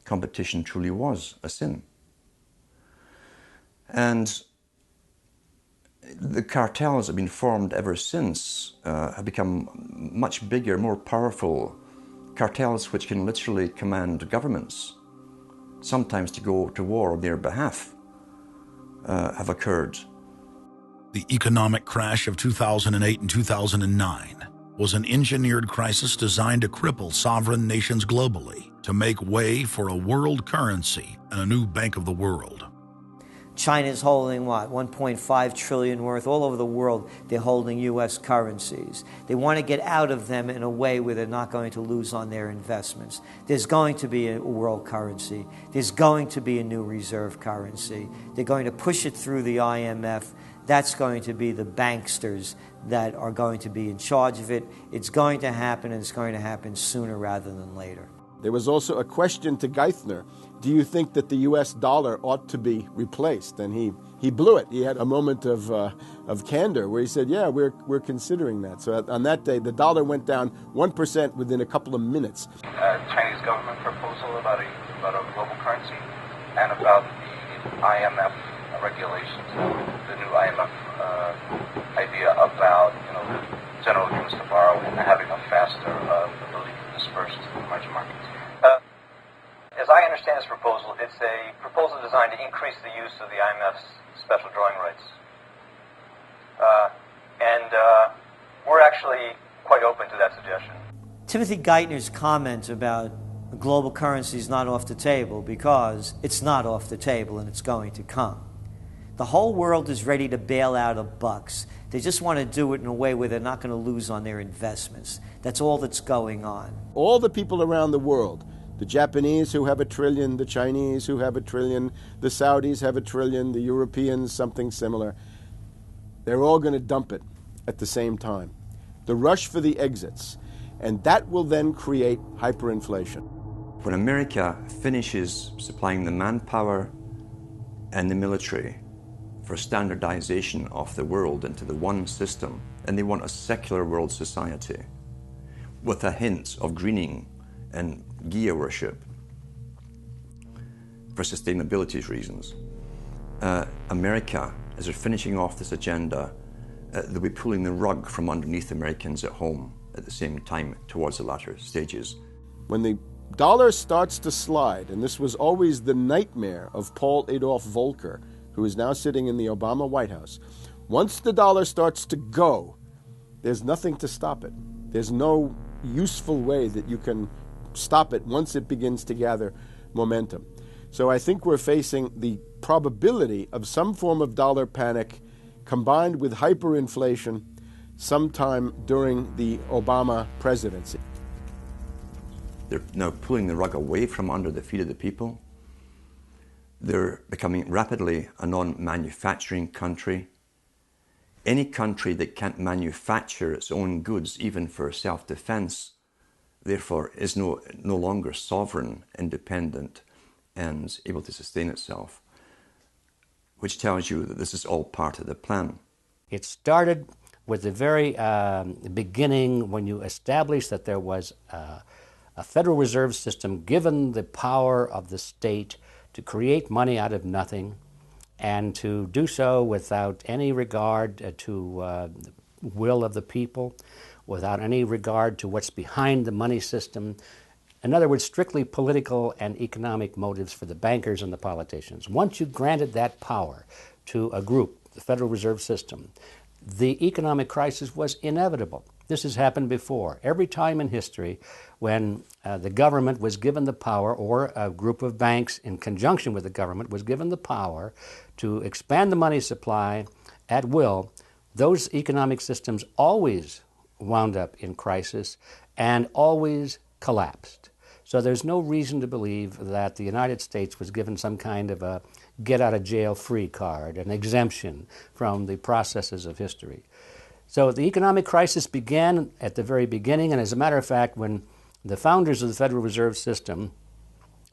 competition truly was a sin. And the cartels have been formed ever since, have become much bigger, more powerful cartels which can literally command governments, sometimes to go to war on their behalf, have occurred. The economic crash of 2008 and 2009 was an engineered crisis designed to cripple sovereign nations globally to make way for a world currency and a new Bank of the World. China's holding, what, 1.5 trillion worth. All over the world, they're holding U.S. currencies. They want to get out of them in a way where they're not going to lose on their investments. There's going to be a world currency. There's going to be a new reserve currency. They're going to push it through the IMF. That's going to be the banksters that are going to be in charge of it. It's going to happen, and it's going to happen sooner rather than later. There was also a question to Geithner. Do you think that the U.S. dollar ought to be replaced? And he blew it. He had a moment of candor where he said, yeah, we're considering that. So on that day, the dollar went down 1% within a couple of minutes. Chinese government proposal about a global currency and about the IMF regulations, the new IMF idea about general agreements to borrow and having a faster ability to disperse to the emerging markets. As I understand this proposal, it's a proposal designed to increase the use of the IMF's special drawing rights. And we're actually quite open to that suggestion. Timothy Geithner's comment about global currency is not off the table because it's not off the table and it's going to come. The whole world is ready to bail out of bucks. They just want to do it in a way where they're not going to lose on their investments. That's all that's going on. All the people around the world, the Japanese who have $1 trillion, the Chinese who have $1 trillion, the Saudis have $1 trillion, the Europeans something similar, they're all going to dump it at the same time. The rush for the exits. And that will then create hyperinflation. When America finishes supplying the manpower and the military for standardization of the world into the one system, and they want a secular world society with a hint of greening and Gaia worship for sustainability reasons. America, as they're finishing off this agenda, they'll be pulling the rug from underneath Americans at home at the same time towards the latter stages. When the dollar starts to slide, and this was always the nightmare of Paul Adolph Volcker, who is now sitting in the Obama White House, once the dollar starts to go, there's nothing to stop it. There's no useful way that you can stop it once it begins to gather momentum. So I think we're facing the probability of some form of dollar panic combined with hyperinflation sometime during the Obama presidency. They're now pulling the rug away from under the feet of the people. They're becoming rapidly a non-manufacturing country. Any country that can't manufacture its own goods, even for self-defense, therefore is no longer sovereign, independent, and able to sustain itself, which tells you that this is all part of the plan. It started with the very beginning when you established that there was a Federal Reserve System given the power of the state to create money out of nothing and to do so without any regard to the will of the people, without any regard to what's behind the money system. In other words, strictly political and economic motives for the bankers and the politicians. Once you granted that power to a group, the Federal Reserve System, the economic crisis was inevitable. This has happened before. Every time in history when the government was given the power, or a group of banks in conjunction with the government was given the power to expand the money supply at will, those economic systems always wound up in crisis and always collapsed. So there's no reason to believe that the United States was given some kind of a get-out-of-jail-free card, an exemption from the processes of history. So the economic crisis began at the very beginning, and as a matter of fact, when the founders of the Federal Reserve System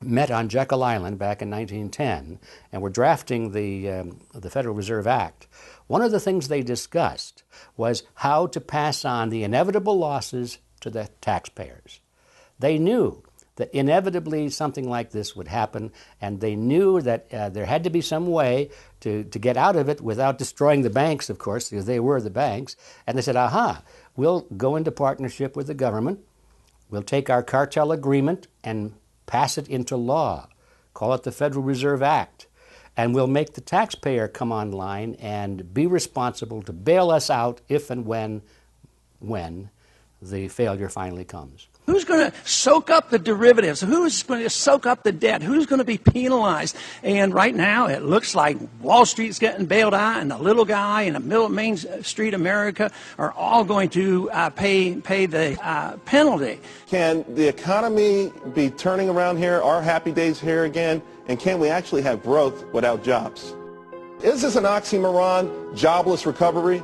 met on Jekyll Island back in 1910 and were drafting the Federal Reserve Act, one of the things they discussed was how to pass on the inevitable losses to the taxpayers. They knew that inevitably something like this would happen, and they knew that there had to be some way to get out of it without destroying the banks, of course, because they were the banks. And they said, aha, we'll go into partnership with the government, we'll take our cartel agreement and pass it into law, call it the Federal Reserve Act, and we'll make the taxpayer come online and be responsible to bail us out if and when the failure finally comes. Who's going to soak up the derivatives? Who's going to soak up the debt? Who's going to be penalized? And right now, it looks like Wall Street's getting bailed out, and the little guy in the middle of Main Street America are all going to pay the penalty. Can the economy be turning around here? Are happy days here again? And can we actually have growth without jobs? Is this an oxymoron, jobless recovery?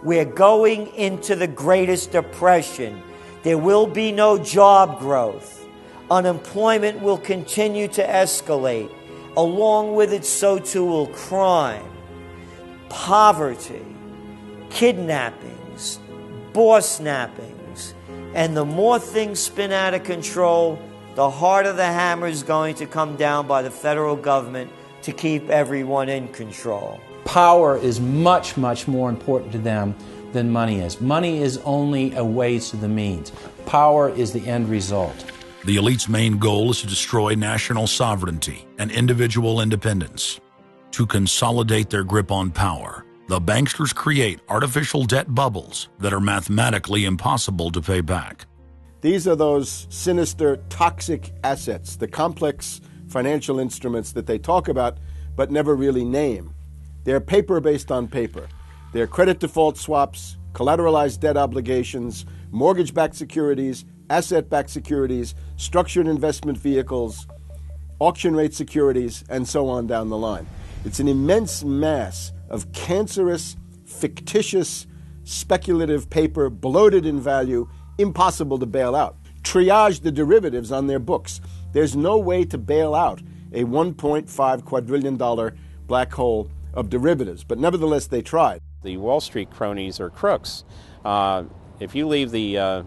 We're going into the greatest depression. There will be no job growth. Unemployment will continue to escalate. Along with it, so too will crime, poverty, kidnappings, boss snappings. And the more things spin out of control, the harder the hammer is going to come down by the federal government to keep everyone in control. Power is much, much more important to them than money is. Money is only a way to the means. Power is the end result. The elite's main goal is to destroy national sovereignty and individual independence. To consolidate their grip on power, the banksters create artificial debt bubbles that are mathematically impossible to pay back. These are those sinister, toxic assets, the complex financial instruments that they talk about but never really name. They're paper based on paper. They're credit default swaps, collateralized debt obligations, mortgage-backed securities, asset-backed securities, structured investment vehicles, auction rate securities, and so on down the line. It's an immense mass of cancerous, fictitious, speculative paper, bloated in value, impossible to bail out. Triage the derivatives on their books. There's no way to bail out a $1.5 quadrillion black hole of derivatives, but nevertheless they tried. The Wall Street cronies are crooks. If you leave the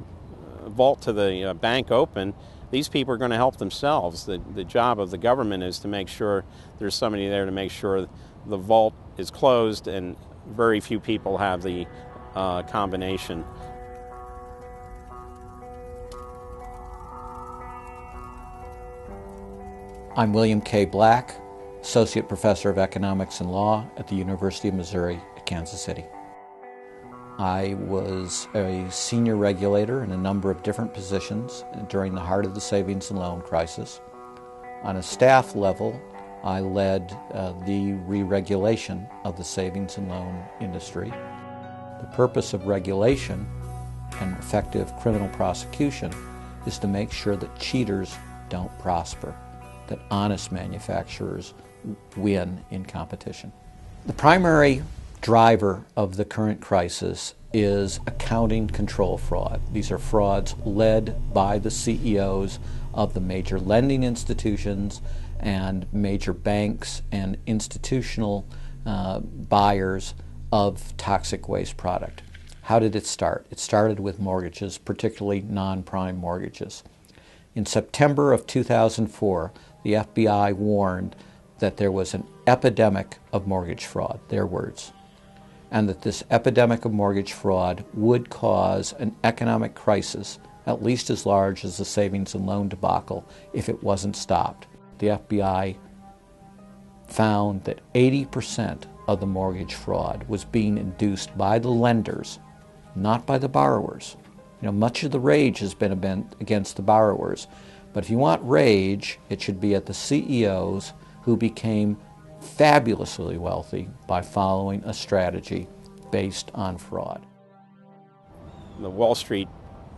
vault to the bank open, these people are going to help themselves. The job of the government is to make sure there's somebody there to make sure the vault is closed, and very few people have the combination. I'm William K. Black, Associate Professor of Economics and Law at the University of Missouri at Kansas City. I was a senior regulator in a number of different positions during the heart of the savings and loan crisis. On a staff level, I led the re-regulation of the savings and loan industry. The purpose of regulation and effective criminal prosecution is to make sure that cheaters don't prosper, that honest manufacturers win in competition. The primary driver of the current crisis is accounting control fraud. These are frauds led by the CEOs of the major lending institutions and major banks and institutional buyers of toxic waste product. How did it start? It started with mortgages, particularly non-prime mortgages. In September of 2004, the FBI warned that there was an epidemic of mortgage fraud, their words, and that this epidemic of mortgage fraud would cause an economic crisis at least as large as the savings and loan debacle if it wasn't stopped. The FBI found that 80% of the mortgage fraud was being induced by the lenders, not by the borrowers. Much of the rage has been against the borrowers, but if you want rage, it should be at the CEOs who became fabulously wealthy by following a strategy based on fraud. The Wall Street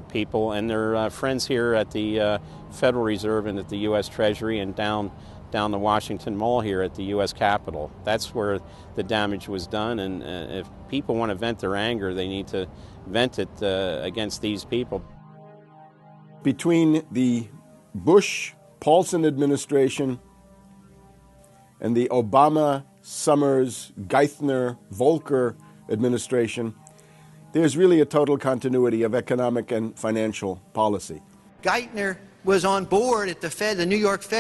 people and their friends here at the Federal Reserve and at the U.S. Treasury and down the Washington Mall here at the U.S. Capitol. That's where the damage was done, and if people want to vent their anger, they need to vent it against these people. Between the Bush-Paulson administration and the Obama, Summers, Geithner, Volcker administration, there's really a total continuity of economic and financial policy. Geithner was on board at the Fed, the New York Fed.